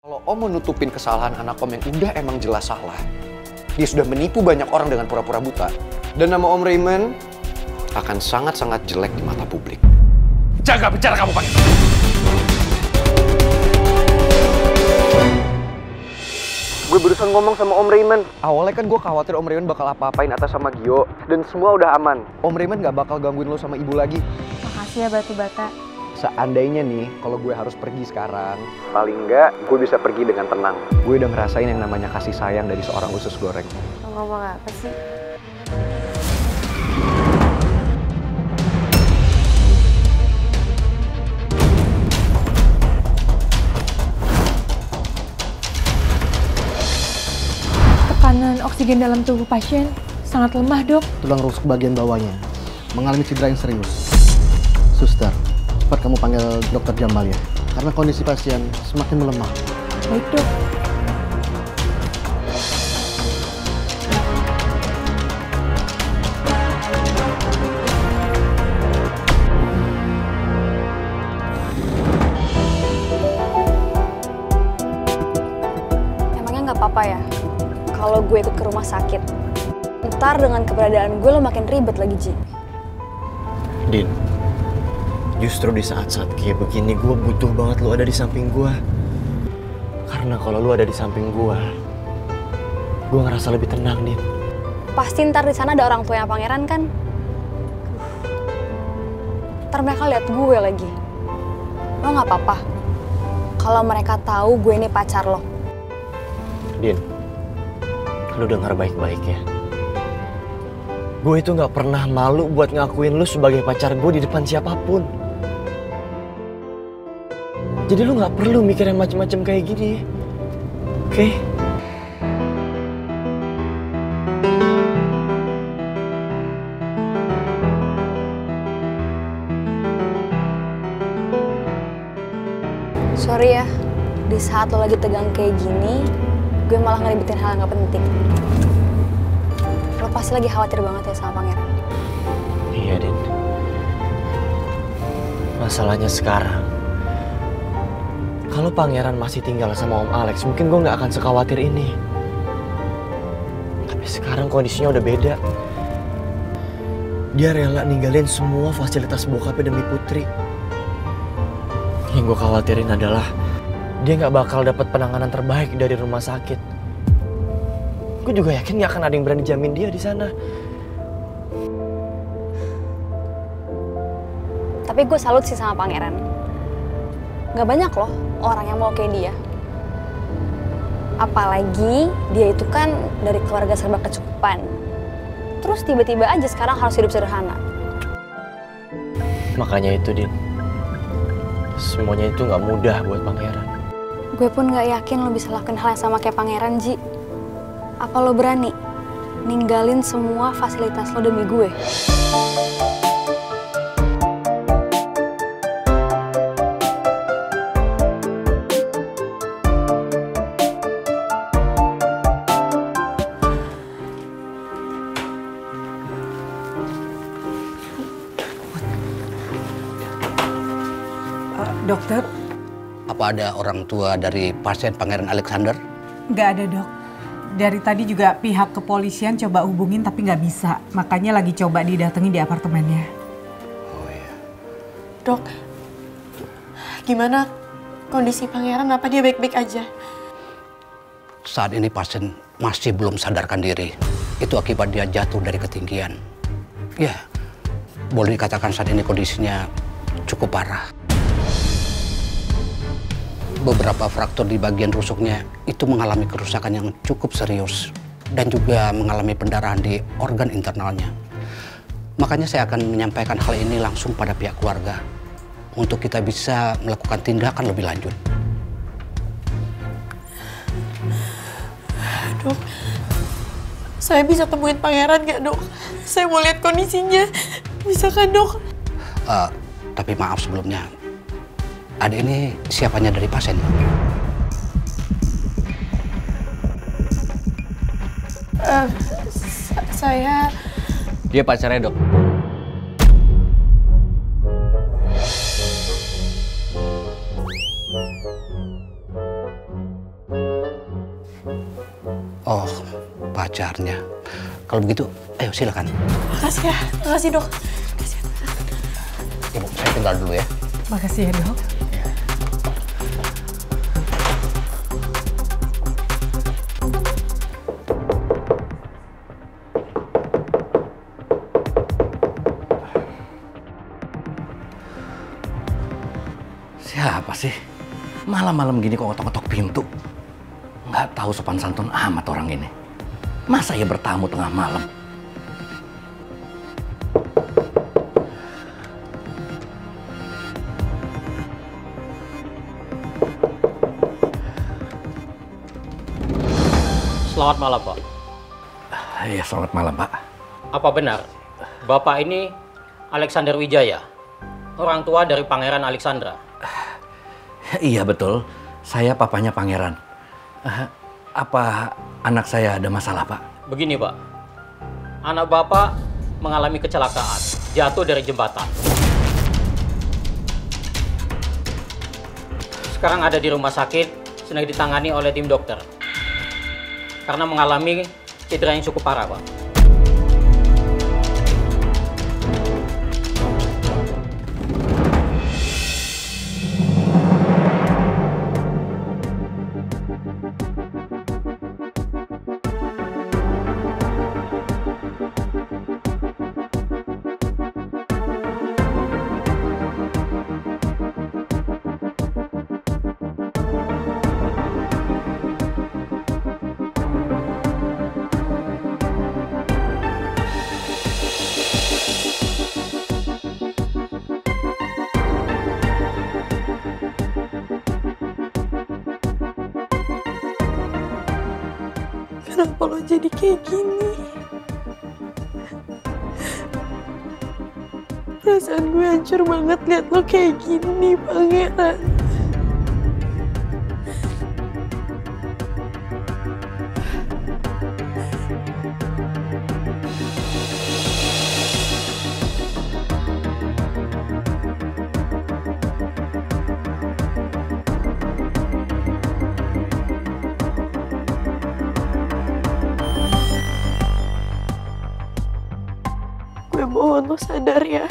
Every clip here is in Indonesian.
Kalau Om mau nutupin kesalahan anak Om yang udah emang jelas salah, dia sudah menipu banyak orang dengan pura-pura buta. Dan nama Om Raymond akan sangat-sangat jelek di mata publik. Jaga bicara kamu, Pangeran. Gue barusan ngomong sama Om Raymond. Awalnya kan gue khawatir Om Raymond bakal apa-apain atas sama Gio. Dan semua udah aman. Om Raymond gak bakal gangguin lo sama ibu lagi. Makasih ya Batu Bata. Seandainya nih, kalau gue harus pergi sekarang, paling nggak gue bisa pergi dengan tenang. Gue udah ngerasain yang namanya kasih sayang dari seorang usus goreng. Lo ngomong apa sih? Tekanan oksigen dalam tubuh pasien sangat lemah, Dok. Tulang rusuk bagian bawahnya mengalami cedera yang serius. Suster, cepat kamu panggil dokter Jamal ya, karena kondisi pasien semakin melemah. Baik, Dok. Emangnya nggak apa-apa ya kalau gue ikut ke rumah sakit? Ntar dengan keberadaan gue lo makin ribet lagi, Ji. Din, justru di saat-saat kayak begini gue butuh banget lo ada di samping gue. Karena kalau lo ada di samping gue ngerasa lebih tenang, Din. Pasti ntar di sana ada orang tuanya Pangeran kan? Ntar mereka lihat gue lagi. Lo nggak apa-apa kalau mereka tahu gue ini pacar lo. Din, lo dengar baik-baik ya. Gue itu nggak pernah malu buat ngakuin lo sebagai pacar gue di depan siapapun. Jadi lu nggak perlu mikir yang macem-macem kayak gini, oke? Sorry ya, di saat lo lagi tegang kayak gini, gue malah ngeribetin hal yang gak penting. Lo pasti lagi khawatir banget ya sama Pangeran. Iya, Din. Masalahnya sekarang, kalau Pangeran masih tinggal sama Om Alex, mungkin gue nggak akan sekhawatir ini. Tapi sekarang kondisinya udah beda. Dia rela ninggalin semua fasilitas bokapnya demi Putri. Yang gue khawatirin adalah dia nggak bakal dapat penanganan terbaik dari rumah sakit. Gue juga yakin nggak akan ada yang berani jamin dia di sana. Tapi gue salut sih sama Pangeran. Gak banyak loh orang yang mau kayak dia. Apalagi dia itu kan dari keluarga serba kecukupan. Terus tiba-tiba aja sekarang harus hidup sederhana. Makanya itu, Din. Semuanya itu nggak mudah buat Pangeran. Gue pun gak yakin lo bisa lakuin hal yang sama kayak Pangeran, Ji. Apa lo berani ninggalin semua fasilitas lo demi gue? Dokter? Apa ada orang tua dari pasien Pangeran Alexander? Nggak ada, Dok. Dari tadi juga pihak kepolisian coba hubungin tapi nggak bisa. Makanya lagi coba didatangi di apartemennya. Oh iya. Dok, gimana kondisi Pangeran? Apa dia baik-baik aja? Saat ini pasien masih belum sadarkan diri. Itu akibat dia jatuh dari ketinggian. Ya, boleh dikatakan saat ini kondisinya cukup parah. Beberapa fraktur di bagian rusuknya itu mengalami kerusakan yang cukup serius dan juga mengalami pendarahan di organ internalnya. Makanya saya akan menyampaikan hal ini langsung pada pihak keluarga untuk kita bisa melakukan tindakan lebih lanjut. Dok, saya bisa temuin Pangeran nggak, Dok? Saya mau lihat kondisinya. Bisa kan, Dok? Tapi maaf sebelumnya. Adik ini siapanya dari pasien? Saya... Dia pacarnya, Dok. Oh, pacarnya. Kalau begitu, ayo silakan. Makasih ya, makasih dok. Ibu, saya tinggal dulu ya. Makasih ya dok. Siapa sih? Malam-malam gini kok ngetok-ngetok pintu? Nggak tahu sopan santun amat orang ini. Masa ya bertamu tengah malam? Selamat malam, Pak. Iya, selamat malam, Pak. Apa benar Bapak ini Alexander Wijaya, orang tua dari Pangeran Alexandra? Iya, betul. Saya papanya Pangeran. Apa anak saya ada masalah, Pak? Begini, Pak. Anak Bapak mengalami kecelakaan, jatuh dari jembatan. Sekarang ada di rumah sakit, sedang ditangani oleh tim dokter. Karena mengalami cedera yang cukup parah, Pak. Kenapa lo jadi kayak gini? Perasaan gue hancur banget liat lo kayak gini, Pangeran. Gue mohon lo sadar ya.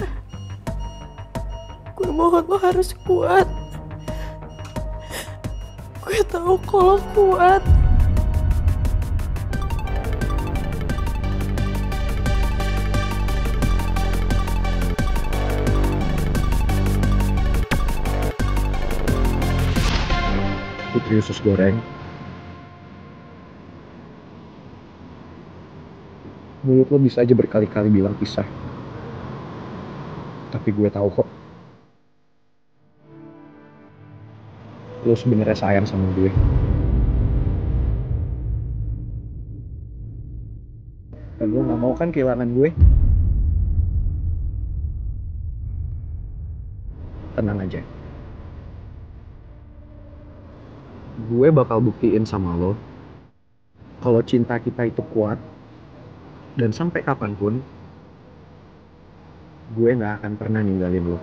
Gue mohon lo harus kuat. Gue tahu kalau kuat. Putri usus goreng. Mulut lo bisa aja berkali-kali bilang pisah. Tapi gue tahu kok. Lo sebenarnya sayang sama gue. Dan lo gak mau kan kehilangan gue? Tenang aja. Gue bakal buktiin sama lo kalau cinta kita itu kuat. Dan sampai kapanpun, gue gak akan pernah ninggalin lo.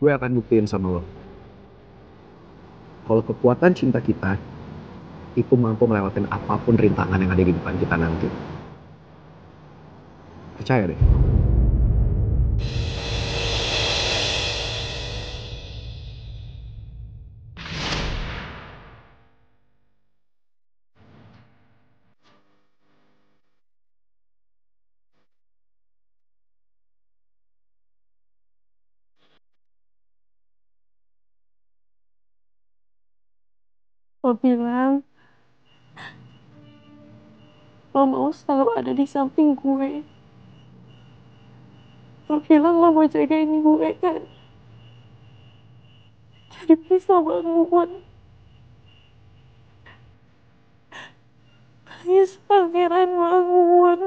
Gue akan buktiin sama lo kalau kekuatan cinta kita itu mampu ngelewatin apapun rintangan yang ada di depan kita nanti. Percaya deh. Lo bilang lo mau selalu ada di samping gue. Lo bilang lo mau jagain gue kan. Jadi please lo bangun. Please Pangeran bangun.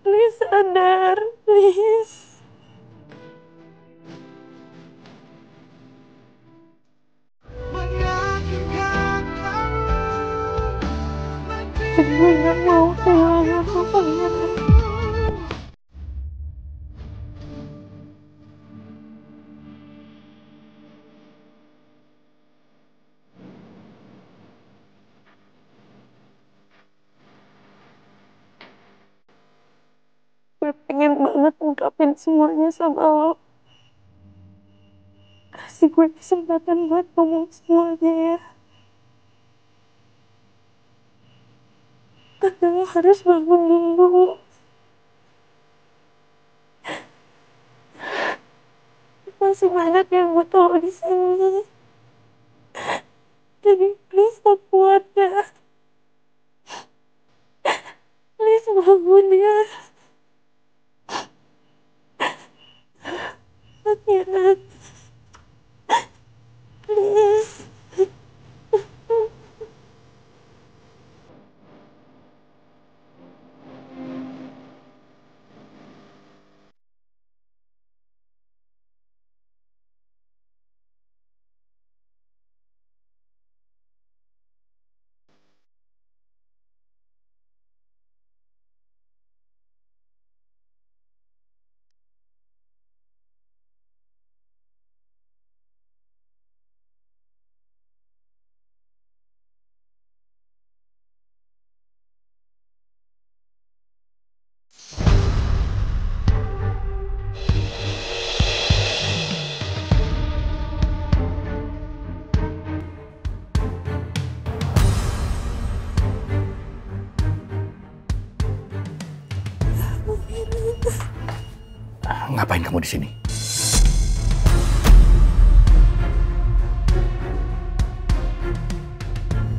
Please sadar, please. Dan gue gak mau kehilangan lo, Pangeran. banget ungkapin semuanya sama lo. Kasih gue kesempatan buat ngomong semuanya ya. Karena lo harus bangun dulu. Masih banyak yang butuh lo di sini. Jadi please stop kuat ya. Please bangun ya. Pangeran. Please. Ngapain kamu di sini?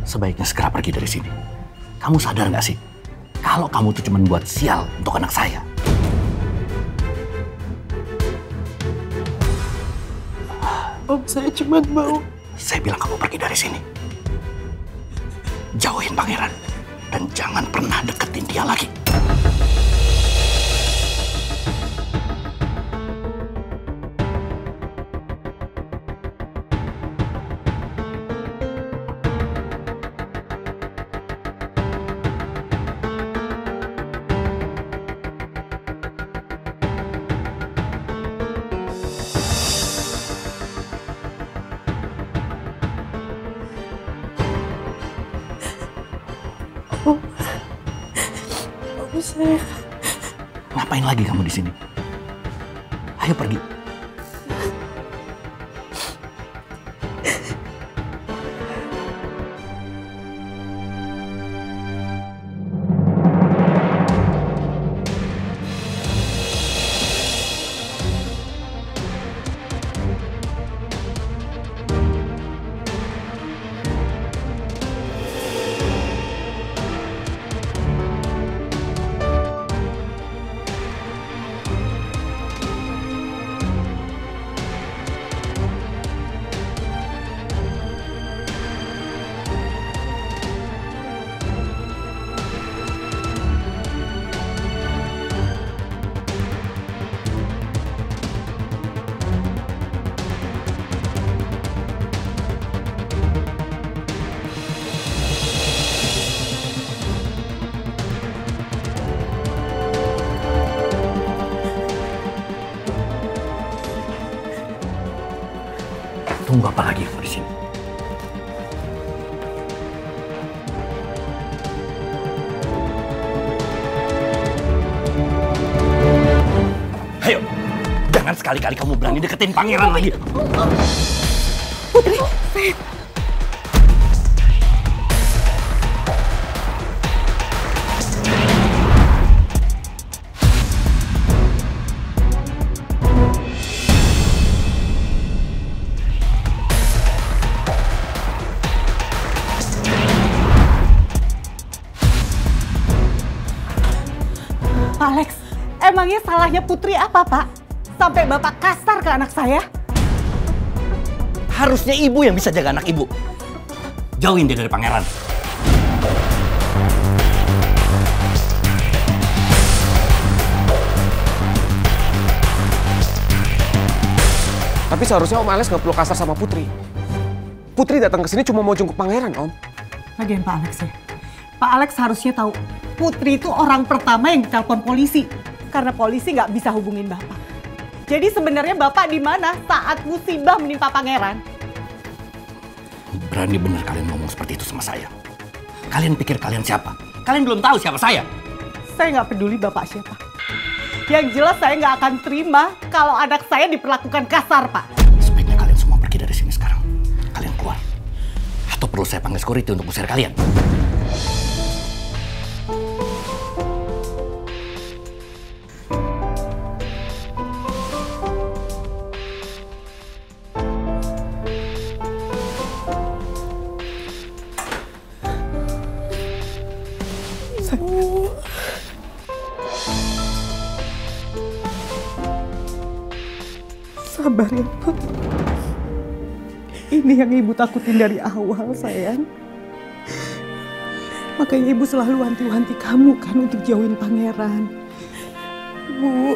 Sebaiknya segera pergi dari sini. Kamu sadar nggak sih? Kalau kamu tuh cuma buat sial untuk anak saya. Om, saya cuma mau. Saya bilang kamu pergi dari sini. Jauhin pangeran. Dan jangan pernah deketin dia lagi. Saya... Ngapain lagi kamu di sini? Ayo pergi. Tunggu apa lagi kamu di sini? Ayo, jangan sekali-kali kamu berani deketin pangeran lagi. Putri, Pak Alex, emangnya salahnya Putri apa, Pak? Sampai Bapak kasar ke anak saya? Harusnya ibu yang bisa jaga anak ibu. Jauhin dia dari pangeran. Tapi seharusnya Om Alex nggak perlu kasar sama Putri. Putri datang ke sini cuma mau jenguk pangeran, Om. Lagian Pak Alex ya. Pak Alex harusnya tahu Putri itu orang pertama yang ditelepon polisi. Karena polisi nggak bisa hubungin Bapak. Jadi sebenarnya Bapak di mana saat musibah menimpa pangeran? Berani bener kalian ngomong seperti itu sama saya. Kalian pikir kalian siapa? Kalian belum tahu siapa saya. Saya nggak peduli Bapak siapa. Yang jelas saya nggak akan terima kalau anak saya diperlakukan kasar, Pak. Sebaiknya kalian semua pergi dari sini sekarang. Kalian keluar. Atau perlu saya panggil security untuk usir kalian? Sabar ya, Put. Ini yang Ibu takutin dari awal, sayang. Makanya Ibu selalu wanti-wanti kamu kan untuk jauhin pangeran. Bu,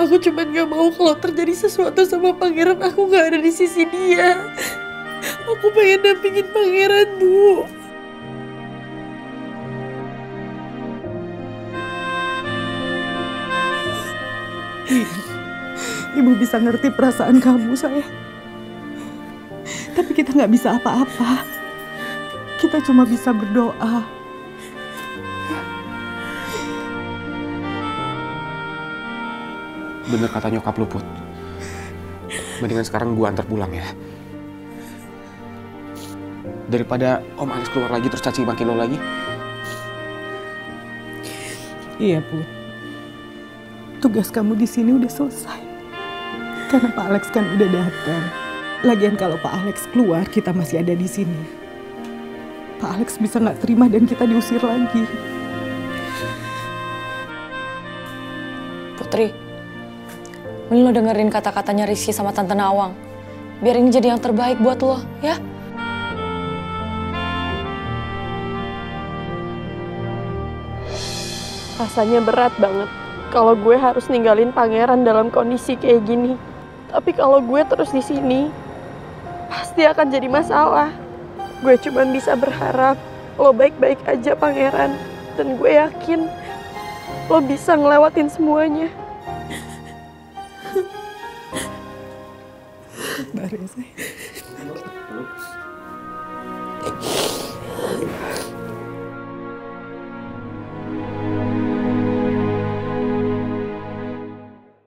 aku cuma gak mau kalau terjadi sesuatu sama pangeran aku gak ada di sisi dia. Aku pengen dampingin pangeran, Bu. Ibu bisa ngerti perasaan kamu, sayang. Tapi kita nggak bisa apa-apa. Kita cuma bisa berdoa. Bener kata nyokap lu, Put. Mendingan sekarang gua antar pulang ya. Daripada Om Alex keluar lagi terus caci maki lo lagi. Iya, Put. Tugas kamu di sini udah selesai. Karena Pak Alex kan udah datang. Lagian kalau Pak Alex keluar, kita masih ada di sini. Pak Alex bisa nggak terima dan kita diusir lagi. Putri, mending lo dengerin kata-katanya Rizky sama Tante Nawang. Biar ini jadi yang terbaik buat lo, ya? Rasanya berat banget kalau gue harus ninggalin pangeran dalam kondisi kayak gini. Tapi kalau gue terus di sini, pasti akan jadi masalah. Gue cuma bisa berharap lo baik-baik aja, pangeran. Dan gue yakin lo bisa ngelewatin semuanya. Bentar ya, sayang.